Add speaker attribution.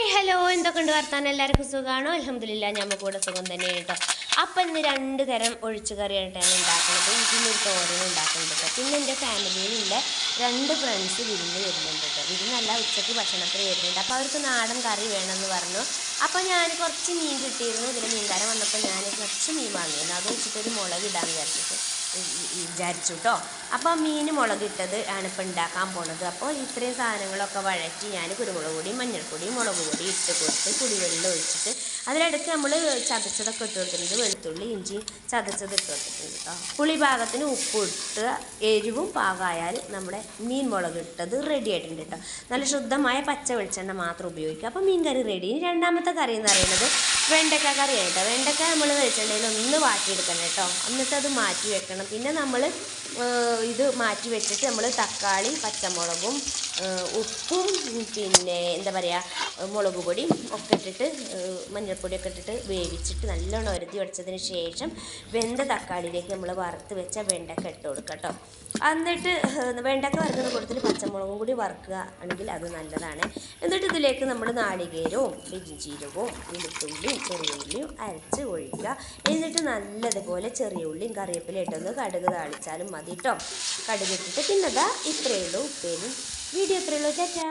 Speaker 1: Hi hello, എന്തൊക്കെയുണ്ട് വർത്താനം? എല്ലാവർക്കും സുഖമാണോ? അൽഹംദുലില്ലാ, ഞമ്മക്ക് കൂടെ സുഖം തന്നെയാണ് കേട്ടോ. അപ്പം ഇന്ന് 2 തരം ഒഴിച്ചു കറിയായിട്ടാണ് ഉണ്ടാക്കുന്നത്. ഇതിനൊരു തോരൻ ഉണ്ടാക്കുന്നുണ്ട് കേട്ടോ. പിന്നെ എൻ്റെ ഫാമിലിയിലുള്ള 2 ഫ്രണ്ട്സ് വിരുന്ന് വരുന്നുണ്ട് കേട്ടോ. വിരുന്നല്ല, ഉച്ചയ്ക്ക് ഭക്ഷണത്തിന് വരുന്നുണ്ട്. അപ്പോൾ അവർക്ക് നാടൻ കറി വേണമെന്ന് പറഞ്ഞു. അപ്പോൾ ഞാൻ കുറച്ച് മീൻ കിട്ടിയിരുന്നു. ഇതിൽ മീൻകാരൻ വന്നപ്പോൾ ഞാൻ കുറച്ച് മീൻ വാങ്ങിയിരുന്നു. അത് വെച്ചിട്ടൊരു മുളക് ഇടാമെന്ന് വിചാരിച്ചു കേട്ടോ. അപ്പോൾ മീൻ മുളകിട്ടത് ആണ് ഇപ്പോൾ ഉണ്ടാക്കാൻ പോണത്. അപ്പോൾ ഇത്രയും സാധനങ്ങളൊക്കെ വഴറ്റി ഞാൻ കുരുമുളക് പൊടി, മഞ്ഞൾപ്പൊടി, മുളക് പൊടി ഇട്ട് കൊടുത്ത് കുടിവെള്ളം ഒഴിച്ചിട്ട് അതിനടുത്ത് നമ്മൾ ചതച്ചതൊക്കെ ഇട്ട് കൊടുത്തിട്ടുണ്ട്. വെളുത്തുള്ളി ഇഞ്ചി ചതച്ചത് ഇട്ട് കൊടുത്തിട്ടുണ്ട് കേട്ടോ. പുളി പാകത്തിന് ഉപ്പ് ഇട്ട് എരിവും പാകമായാൽ നമ്മുടെ മീൻ മുളക് ഇട്ടത് റെഡി ആയിട്ടുണ്ട് കേട്ടോ. നല്ല ശുദ്ധമായ പച്ച വെളിച്ചെണ്ണ മാത്രം ഉപയോഗിക്കുക. അപ്പോൾ മീൻ കറി റെഡി. രണ്ടാമത്തെ കറി എന്ന് പറയുന്നത് വെണ്ടക്ക കറിയായിട്ടോ. വെണ്ടക്ക നമ്മൾ വെളിച്ചെണ്ണയിൽ ഒന്ന് വാട്ടിയെടുക്കണം കേട്ടോ. എന്നിട്ട് അത് മാറ്റി വെക്കണം. പിന്നെ നമ്മൾ ഇത് മാറ്റി വെച്ചിട്ട് നമ്മൾ തക്കാളി, പച്ചമുളകും ഉപ്പും പിന്നെ എന്താ പറയുക മുളക് പൊടിയും ഒക്കെ ഇട്ടിട്ട് മഞ്ഞൾപ്പൊടിയൊക്കെ ഇട്ടിട്ട് വേവിച്ചിട്ട് നല്ലോണം ഒരുതി വെച്ചതിന് ശേഷം വെന്ത തക്കാളിയിലേക്ക് നമ്മൾ വറുത്ത് വെച്ച വെണ്ടക്ക ഇട്ട് കൊടുക്കുക കേട്ടോ. എന്നിട്ട് വെണ്ടക്ക വറുക്കുന്ന കൂട്ടത്തിൽ പച്ചമുളകും കൂടി വറുക്കുക ആണെങ്കിൽ അത് നല്ലതാണ്. എന്നിട്ട് ഇതിലേക്ക് നമ്മൾ നാളികേരവും പെരുംജീരകവും വെളുത്തുള്ളിയും ചെറിയ ഉള്ളിയും അരച്ച് ഒഴിക്കുക. എന്നിട്ട് നല്ലതുപോലെ ചെറിയ ഉള്ളിയും കറിവേപ്പില ഇട്ടൊന്ന് കടുക് താളിച്ചാലും മതി കേട്ടോ. കടുക് ഇട്ടിട്ട് പിന്നെ ഇത്രയേ ഉള്ളൂ. ഉപ്പേരും വീഡിയോ ഇത്രയേ ഉള്ളൂ. ചാച്ചാ.